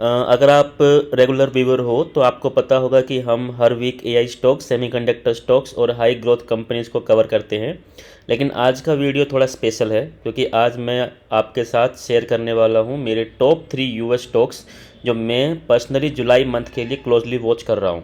अगर आप regular viewer हो तो आपको पता होगा कि हम हर week AI stocks, semiconductor stocks और हाई ग्रोथ कंपनीज को कवर करते हैं। लेकिन आज का वीडियो थोड़ा स्पेशल है क्योंकि आज मैं आपके साथ शेयर करने वाला हूं मेरे टॉप 3 यूएस स्टॉक्स जो मैं पर्सनली जुलाई मंथ के लिए क्लोजली वॉच कर रहा हूं।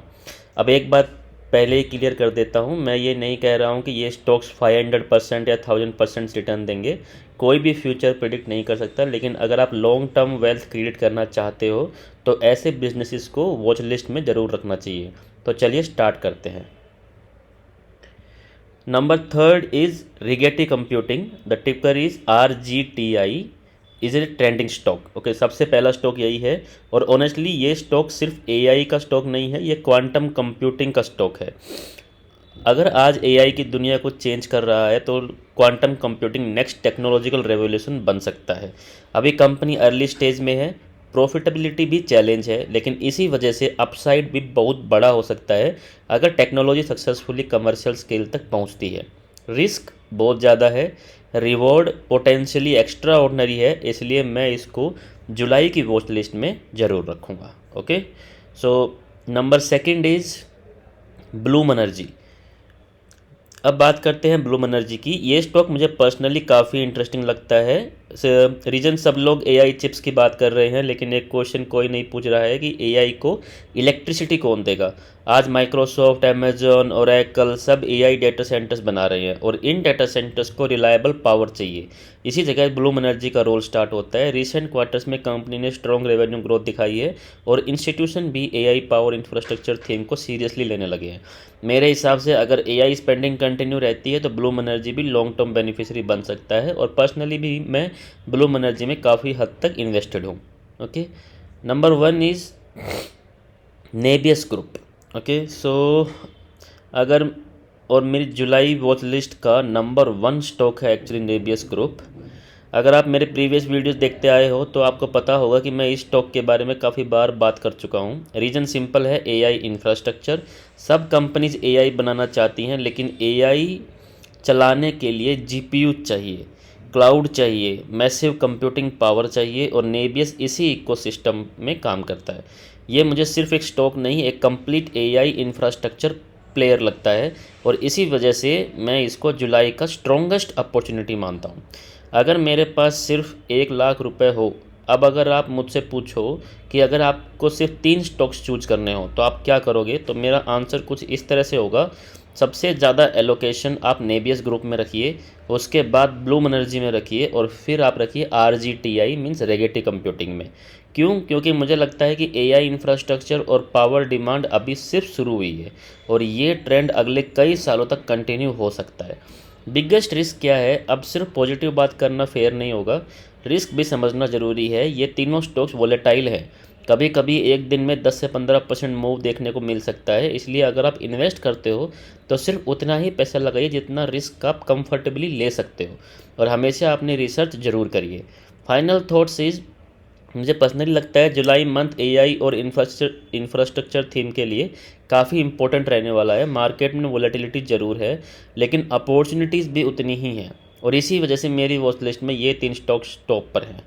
अब एक बात पहले ही क्लियर कर देता हूं, मैं ये नहीं कह रहा हूं कि ये स्टॉक्स 500% या 1000% रिटर्न देंगे। कोई भी फ्यूचर प्रिडिक्ट नहीं कर सकता, लेकिन अगर आप लॉन्ग टर्म वेल्थ क्रिएट करना चाहते हो तो ऐसे बिजनेसेस को वॉच लिस्ट में ज़रूर रखना चाहिए। तो चलिए स्टार्ट करते हैं। Number third is Rigetti computing. The ticker is RGTI, is a trending stock. Okay, सबसे पहला स्टॉक यही है। और ऑनेस्टली ये स्टॉक सिर्फ एआई का स्टॉक नहीं है, ये क्वांटम कंप्यूटिंग का स्टॉक है। अगर आज एआई की दुनिया को चेंज कर रहा है तो quantum computing next technological revolution बन सकता है। अभी कंपनी अर्ली स्टेज में है, प्रॉफिटेबिलिटी भी चैलेंज है, लेकिन इसी वजह से अपसाइड भी बहुत बड़ा हो सकता है अगर टेक्नोलॉजी सक्सेसफुली कमर्शियल स्केल तक पहुंचती है। रिस्क बहुत ज़्यादा है, रिवॉर्ड पोटेंशियली एक्स्ट्रा ऑर्डनरी है, इसलिए मैं इसको जुलाई की वॉच लिस्ट में ज़रूर रखूँगा। Okay, so number second is Bloom energy. अब बात करते हैं ब्लूम एनर्जी की। ये स्टॉक मुझे पर्सनली काफ़ी इंटरेस्टिंग लगता है। रीजन सब लोग एआई चिप्स की बात कर रहे हैं, लेकिन एक क्वेश्चन कोई नहीं पूछ रहा है कि एआई को इलेक्ट्रिसिटी कौन देगा। आज माइक्रोसॉफ्ट, अमेजॉन, ओरेकल सब एआई डेटा सेंटर्स बना रहे हैं और इन डेटा सेंटर्स को रिलायबल पावर चाहिए। इसी जगह ब्लूम एनर्जी का रोल स्टार्ट होता है। रिसेंट क्वार्टर्स में कंपनी ने स्ट्रॉन्ग रेवेन्यू ग्रोथ दिखाई है और इंस्टीट्यूशन भी एआई पावर इंफ्रास्ट्रक्चर थीम को सीरियसली लेने लगे हैं। मेरे हिसाब से अगर एआई स्पेंडिंग कंटिन्यू रहती है तो ब्लूम एनर्जी भी लॉन्ग टर्म बेनिफिशियरी बन सकता है, और पर्सनली भी मैं ब्लूम एनर्जी में काफ़ी हद तक इन्वेस्टेड हूँ। Okay, number one is Nebius group. Okay, so अगर और मेरी जुलाई वॉच लिस्ट का नंबर 1 स्टॉक है एक्चुअली नेबियस ग्रुप। अगर आप मेरे प्रीवियस वीडियोस देखते आए हो तो आपको पता होगा कि मैं इस स्टॉक के बारे में काफ़ी बार बात कर चुका हूँ। रीज़न सिंपल है, एआई इंफ्रास्ट्रक्चर। सब कंपनीज एआई बनाना चाहती हैं, लेकिन एआई चलाने के लिए जीपीयू चाहिए, क्लाउड चाहिए, मैसिव कंप्यूटिंग पावर चाहिए, और नेबियस इसी इकोसिस्टम में काम करता है। ये मुझे सिर्फ एक स्टॉक नहीं, एक कंप्लीट एआई इंफ्रास्ट्रक्चर प्लेयर लगता है, और इसी वजह से मैं इसको जुलाई का स्ट्रॉन्गेस्ट अपॉर्चुनिटी मानता हूँ। अगर मेरे पास सिर्फ 1 लाख रुपए हो, अब अगर आप मुझसे पूछो कि अगर आपको सिर्फ 3 स्टॉक्स चूज करने हो तो आप क्या करोगे, तो मेरा आंसर कुछ इस तरह से होगा। सबसे ज़्यादा एलोकेशन आप नेबियस ग्रुप में रखिए, उसके बाद ब्लूम एनर्जी में रखिए, और फिर आप रखिए RGTI मीन्स रेगेटी कंप्यूटिंग में। क्यों? क्योंकि मुझे लगता है कि एआई इंफ्रास्ट्रक्चर और पावर डिमांड अभी सिर्फ शुरू हुई है और ये ट्रेंड अगले कई सालों तक कंटिन्यू हो सकता है। बिगेस्ट रिस्क क्या है? अब सिर्फ पॉजिटिव बात करना फेयर नहीं होगा, रिस्क भी समझना ज़रूरी है। ये तीनों स्टॉक्स वोलेटाइल है, कभी कभी एक दिन में 10 से 15% मूव देखने को मिल सकता है। इसलिए अगर आप इन्वेस्ट करते हो तो सिर्फ उतना ही पैसा लगाइए जितना रिस्क आप कंफर्टेबली ले सकते हो, और हमेशा अपनी रिसर्च ज़रूर करिए। फाइनल थॉट्स इज, मुझे पर्सनली लगता है जुलाई मंथ एआई और इंफ्रास्ट्रक्चर थीम के लिए काफ़ी इंपॉर्टेंट रहने वाला है। मार्केट में वोलेटिलिटी ज़रूर है, लेकिन अपॉर्चुनिटीज़ भी उतनी ही हैं, और इसी वजह से मेरी वॉच लिस्ट में ये 3 स्टॉक्स टॉप पर हैं।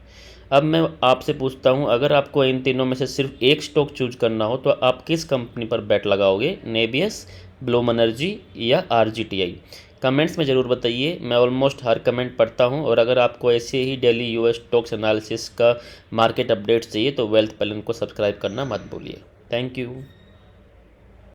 अब मैं आपसे पूछता हूँ, अगर आपको इन तीनों में से सिर्फ एक स्टॉक चूज करना हो तो आप किस कंपनी पर बैट लगाओगे? नेबियस, ब्लूम एनर्जी या RGTI? कमेंट्स में ज़रूर बताइए, मैं ऑलमोस्ट हर कमेंट पढ़ता हूँ। और अगर आपको ऐसे ही डेली यूएस स्टॉक्स एनालिसिस का मार्केट अपडेट्स चाहिए तो वेल्थ पैलेंट को सब्सक्राइब करना मत भूलिए। Thank you.